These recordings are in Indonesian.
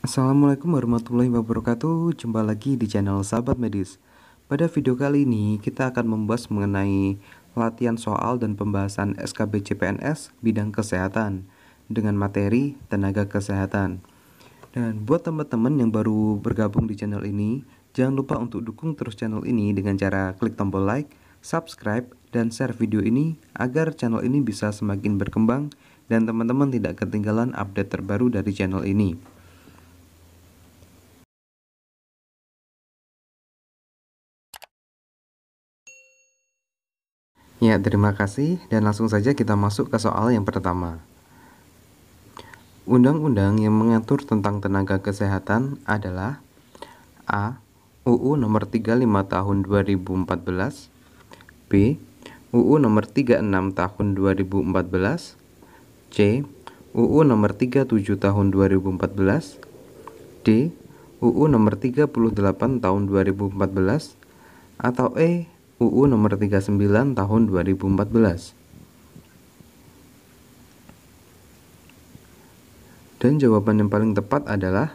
Assalamualaikum warahmatullahi wabarakatuh. Jumpa lagi di channel Sahabat Medis. Pada video kali ini kita akan membahas mengenai latihan soal dan pembahasan SKB CPNS bidang kesehatan dengan materi tenaga kesehatan. Dan buat teman-teman yang baru bergabung di channel ini, jangan lupa untuk dukung terus channel ini dengan cara klik tombol like, subscribe, dan share video ini agar channel ini bisa semakin berkembang dan teman-teman tidak ketinggalan update terbaru dari channel ini. Ya, terima kasih dan langsung saja kita masuk ke soal yang pertama. Undang-undang yang mengatur tentang tenaga kesehatan adalah A. UU Nomor 35 Tahun 2014, B. UU Nomor 36 Tahun 2014, C. UU Nomor 37 Tahun 2014, D. UU Nomor 38 Tahun 2014, atau E. UU Nomor 39 Tahun 2014. Dan jawaban yang paling tepat adalah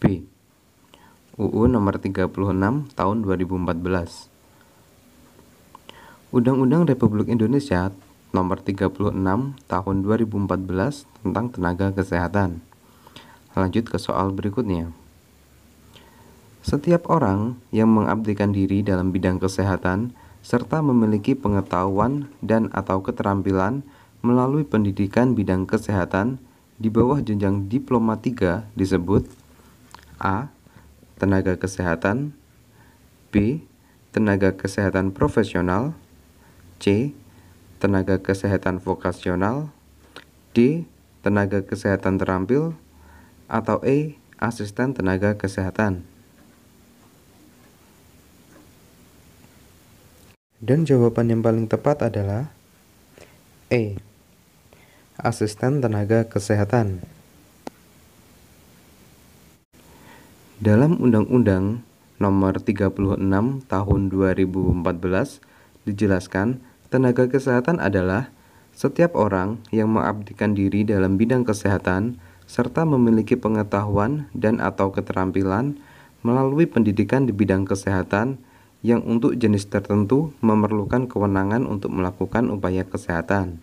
B. UU Nomor 36 Tahun 2014. Undang-Undang Republik Indonesia Nomor 36 Tahun 2014 tentang tenaga kesehatan. Lanjut ke soal berikutnya. Setiap orang yang mengabdikan diri dalam bidang kesehatan serta memiliki pengetahuan dan atau keterampilan melalui pendidikan bidang kesehatan di bawah jenjang diploma 3 disebut A. Tenaga kesehatan, B. Tenaga kesehatan profesional, C. Tenaga kesehatan vokasional, D. Tenaga kesehatan terampil, atau E. Asisten tenaga kesehatan. Dan jawaban yang paling tepat adalah E. Asisten tenaga kesehatan. Dalam Undang-Undang Nomor 36 Tahun 2014 dijelaskan tenaga kesehatan adalah setiap orang yang mengabdikan diri dalam bidang kesehatan serta memiliki pengetahuan dan atau keterampilan melalui pendidikan di bidang kesehatan yang untuk jenis tertentu memerlukan kewenangan untuk melakukan upaya kesehatan.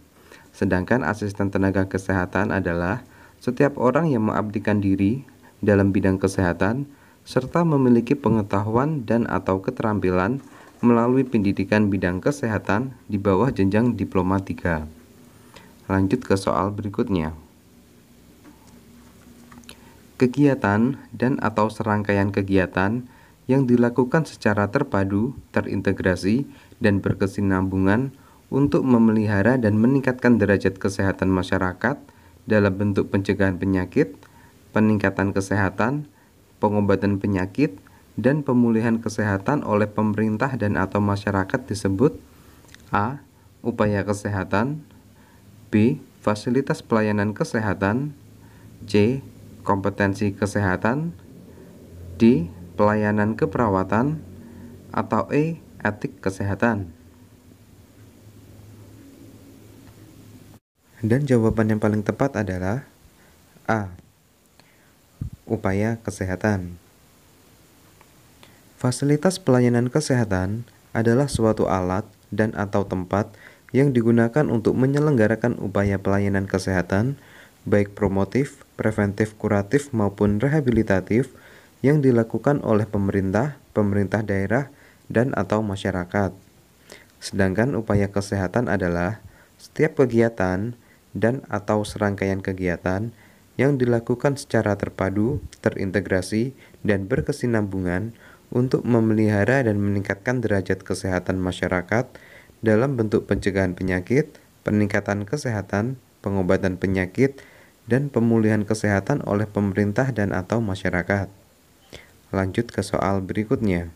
Sedangkan asisten tenaga kesehatan adalah setiap orang yang mengabdikan diri dalam bidang kesehatan serta memiliki pengetahuan dan atau keterampilan melalui pendidikan bidang kesehatan di bawah jenjang diploma 3. Lanjut ke soal berikutnya. Kegiatan dan atau serangkaian kegiatan yang dilakukan secara terpadu, terintegrasi, dan berkesinambungan untuk memelihara dan meningkatkan derajat kesehatan masyarakat dalam bentuk pencegahan penyakit, peningkatan kesehatan, pengobatan penyakit, dan pemulihan kesehatan oleh pemerintah dan atau masyarakat disebut A. Upaya kesehatan, B. Fasilitas pelayanan kesehatan, C. Kompetensi kesehatan, D. Pelayanan keperawatan, atau E. Etik kesehatan. Dan jawaban yang paling tepat adalah A. Upaya kesehatan. Fasilitas pelayanan kesehatan adalah suatu alat dan atau tempat yang digunakan untuk menyelenggarakan upaya pelayanan kesehatan, baik promotif, preventif, kuratif, maupun rehabilitatif yang dilakukan oleh pemerintah, pemerintah daerah, dan atau masyarakat. Sedangkan upaya kesehatan adalah setiap kegiatan dan atau serangkaian kegiatan yang dilakukan secara terpadu, terintegrasi, dan berkesinambungan untuk memelihara dan meningkatkan derajat kesehatan masyarakat dalam bentuk pencegahan penyakit, peningkatan kesehatan, pengobatan penyakit, dan pemulihan kesehatan oleh pemerintah dan atau masyarakat. Lanjut ke soal berikutnya.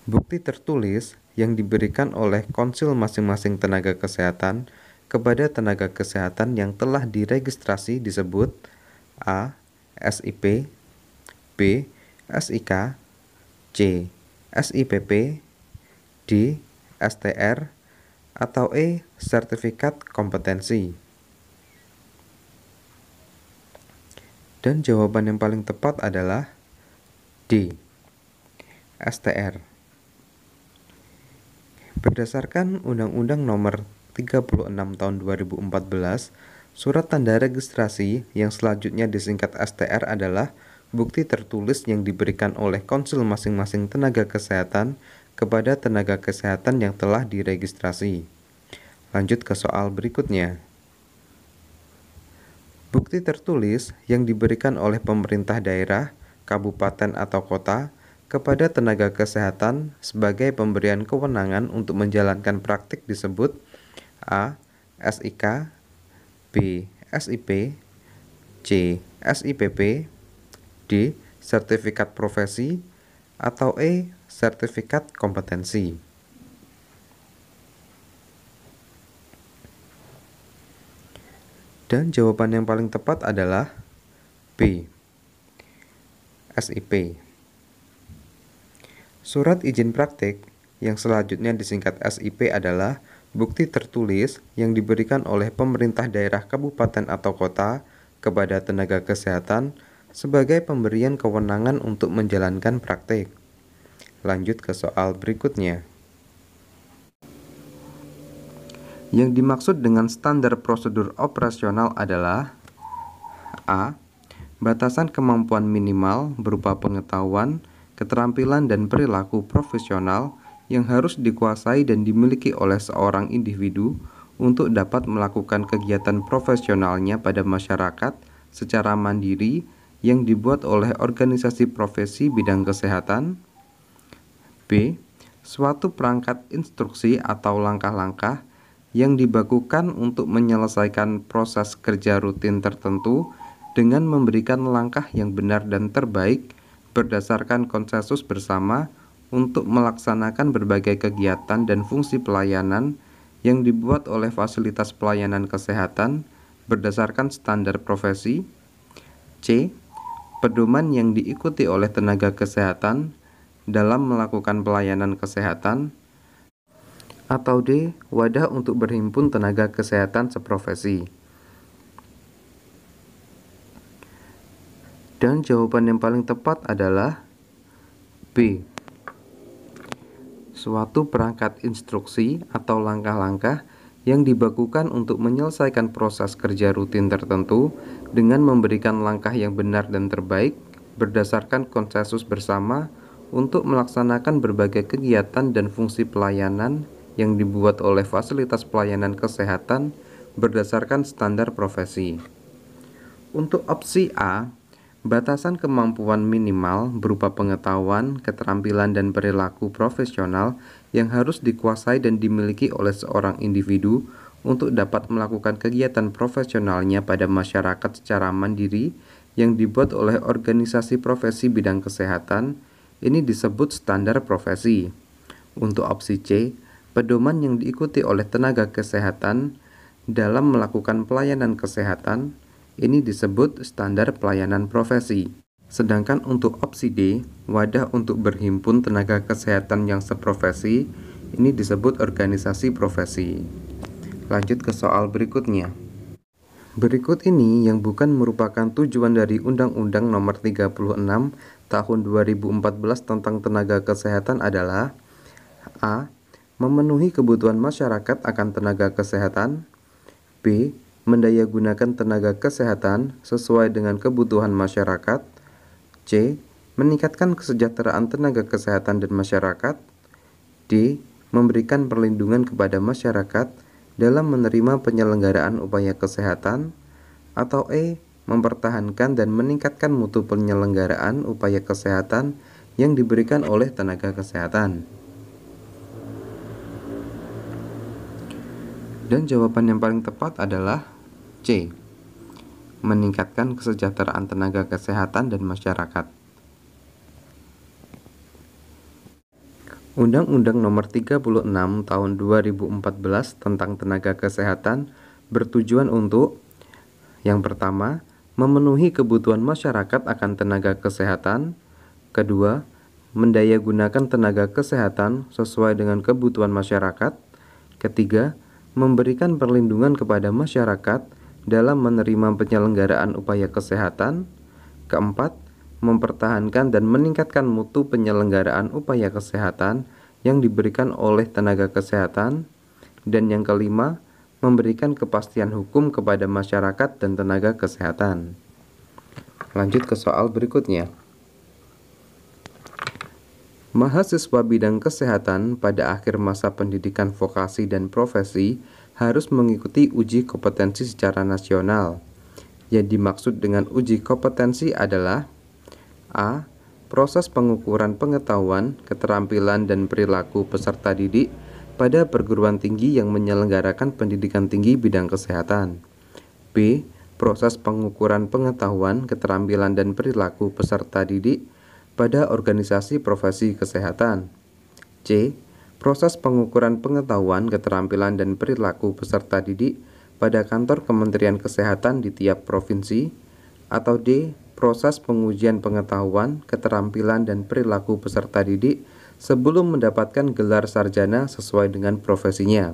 Bukti tertulis yang diberikan oleh konsil masing-masing tenaga kesehatan kepada tenaga kesehatan yang telah diregistrasi disebut A. SIP, B. SIK, C. SIPP, D. STR, atau E. Sertifikat kompetensi. Dan jawaban yang paling tepat adalah D. STR. Berdasarkan Undang-Undang Nomor 36 Tahun 2014, surat tanda registrasi yang selanjutnya disingkat STR adalah bukti tertulis yang diberikan oleh konsul masing-masing tenaga kesehatan kepada tenaga kesehatan yang telah diregistrasi. Lanjut ke soal berikutnya. Bukti tertulis yang diberikan oleh pemerintah daerah, kabupaten atau kota kepada tenaga kesehatan sebagai pemberian kewenangan untuk menjalankan praktik disebut A. SIK, B. SIP, C. SIPP, D. Sertifikat profesi, atau E. Sertifikat kompetensi. Dan jawaban yang paling tepat adalah B. SIP. Surat izin praktik yang selanjutnya disingkat SIP adalah bukti tertulis yang diberikan oleh pemerintah daerah, kabupaten atau kota kepada tenaga kesehatan sebagai pemberian kewenangan untuk menjalankan praktik. Lanjut ke soal berikutnya. Yang dimaksud dengan standar prosedur operasional adalah A. Batasan kemampuan minimal berupa pengetahuan, keterampilan, dan perilaku profesional yang harus dikuasai dan dimiliki oleh seorang individu untuk dapat melakukan kegiatan profesionalnya pada masyarakat secara mandiri yang dibuat oleh organisasi profesi bidang kesehatan. B. Suatu perangkat instruksi atau langkah-langkah yang dibakukan untuk menyelesaikan proses kerja rutin tertentu dengan memberikan langkah yang benar dan terbaik berdasarkan konsensus bersama untuk melaksanakan berbagai kegiatan dan fungsi pelayanan yang dibuat oleh fasilitas pelayanan kesehatan berdasarkan standar profesi. C. Pedoman yang diikuti oleh tenaga kesehatan dalam melakukan pelayanan kesehatan. Atau D. Wadah untuk berhimpun tenaga kesehatan seprofesi. Dan jawaban yang paling tepat adalah B. Suatu perangkat instruksi atau langkah-langkah yang dibakukan untuk menyelesaikan proses kerja rutin tertentu dengan memberikan langkah yang benar dan terbaik berdasarkan konsensus bersama untuk melaksanakan berbagai kegiatan dan fungsi pelayanan yang dibuat oleh fasilitas pelayanan kesehatan berdasarkan standar profesi. Untuk opsi A, batasan kemampuan minimal berupa pengetahuan, keterampilan, dan perilaku profesional yang harus dikuasai dan dimiliki oleh seorang individu untuk dapat melakukan kegiatan profesionalnya pada masyarakat secara mandiri yang dibuat oleh organisasi profesi bidang kesehatan, ini disebut standar profesi. Untuk opsi C, pedoman yang diikuti oleh tenaga kesehatan dalam melakukan pelayanan kesehatan, ini disebut standar pelayanan profesi. Sedangkan untuk opsi D, wadah untuk berhimpun tenaga kesehatan yang seprofesi, ini disebut organisasi profesi. Lanjut ke soal berikutnya. Berikut ini yang bukan merupakan tujuan dari Undang-Undang Nomor 36 Tahun 2014 tentang tenaga kesehatan adalah A. Memenuhi kebutuhan masyarakat akan tenaga kesehatan. B. Mendayagunakan tenaga kesehatan sesuai dengan kebutuhan masyarakat. C. Meningkatkan kesejahteraan tenaga kesehatan dan masyarakat. D. Memberikan perlindungan kepada masyarakat dalam menerima penyelenggaraan upaya kesehatan. Atau E. Mempertahankan dan meningkatkan mutu penyelenggaraan upaya kesehatan yang diberikan oleh tenaga kesehatan. Dan jawaban yang paling tepat adalah C. Meningkatkan kesejahteraan tenaga kesehatan dan masyarakat. Undang-Undang Nomor 36 Tahun 2014 tentang tenaga kesehatan bertujuan untuk: yang pertama, memenuhi kebutuhan masyarakat akan tenaga kesehatan. Kedua, mendayagunakan tenaga kesehatan sesuai dengan kebutuhan masyarakat. Ketiga, memberikan perlindungan kepada masyarakat dalam menerima penyelenggaraan upaya kesehatan. Keempat, mempertahankan dan meningkatkan mutu penyelenggaraan upaya kesehatan yang diberikan oleh tenaga kesehatan. Dan yang kelima, memberikan kepastian hukum kepada masyarakat dan tenaga kesehatan. Lanjut ke soal berikutnya. Mahasiswa bidang kesehatan pada akhir masa pendidikan vokasi dan profesi harus mengikuti uji kompetensi secara nasional. Yang dimaksud dengan uji kompetensi adalah A. Proses pengukuran pengetahuan, keterampilan, dan perilaku peserta didik pada perguruan tinggi yang menyelenggarakan pendidikan tinggi bidang kesehatan. B. Proses pengukuran pengetahuan, keterampilan, dan perilaku peserta didik pada organisasi profesi kesehatan. C. Proses pengukuran pengetahuan, keterampilan, dan perilaku peserta didik pada kantor Kementerian Kesehatan di tiap provinsi. Atau D. Proses pengujian pengetahuan, keterampilan, dan perilaku peserta didik sebelum mendapatkan gelar sarjana sesuai dengan profesinya.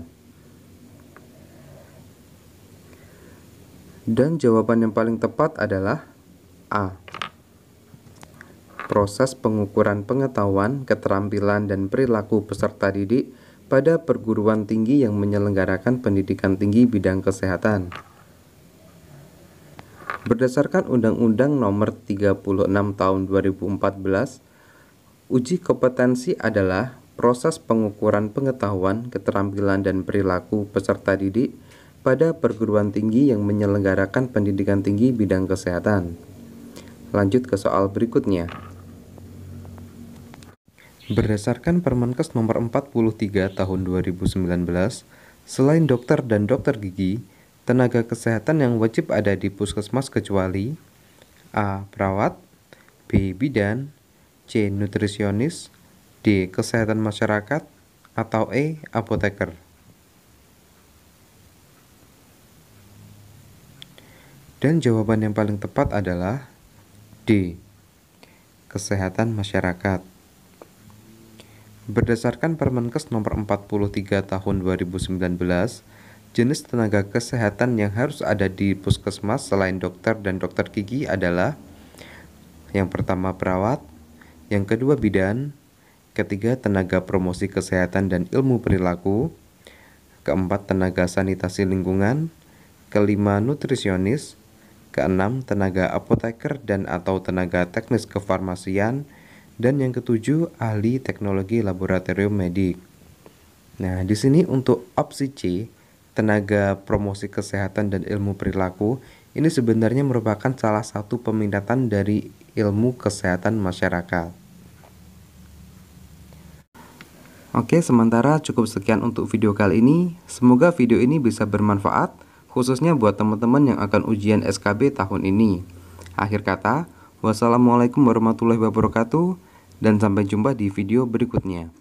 Dan jawaban yang paling tepat adalah A. Proses pengukuran pengetahuan, keterampilan, dan perilaku peserta didik pada perguruan tinggi yang menyelenggarakan pendidikan tinggi bidang kesehatan. Berdasarkan Undang-Undang Nomor 36 Tahun 2014, uji kompetensi adalah proses pengukuran pengetahuan, keterampilan, dan perilaku peserta didik pada perguruan tinggi yang menyelenggarakan pendidikan tinggi bidang kesehatan. Lanjut ke soal berikutnya. Berdasarkan Permenkes Nomor 43 Tahun 2019, selain dokter dan dokter gigi, tenaga kesehatan yang wajib ada di puskesmas kecuali A. Perawat, B. Bidan, C. Nutrisionis, D. Kesehatan masyarakat, atau E. Apoteker. Dan jawaban yang paling tepat adalah D. Kesehatan masyarakat. Berdasarkan Permenkes Nomor 43 Tahun 2019, jenis tenaga kesehatan yang harus ada di puskesmas selain dokter dan dokter gigi adalah yang pertama perawat, yang kedua bidan, ketiga tenaga promosi kesehatan dan ilmu perilaku, keempat tenaga sanitasi lingkungan, kelima nutrisionis, keenam tenaga apoteker dan atau tenaga teknis kefarmasian, dan yang ketujuh ahli teknologi laboratorium medik. Nah, di sini untuk opsi C, tenaga promosi kesehatan dan ilmu perilaku, ini sebenarnya merupakan salah satu peminatan dari ilmu kesehatan masyarakat. Oke, sementara cukup sekian untuk video kali ini. Semoga video ini bisa bermanfaat, khususnya buat teman-teman yang akan ujian SKB tahun ini. Akhir kata, wassalamualaikum warahmatullahi wabarakatuh, dan sampai jumpa di video berikutnya.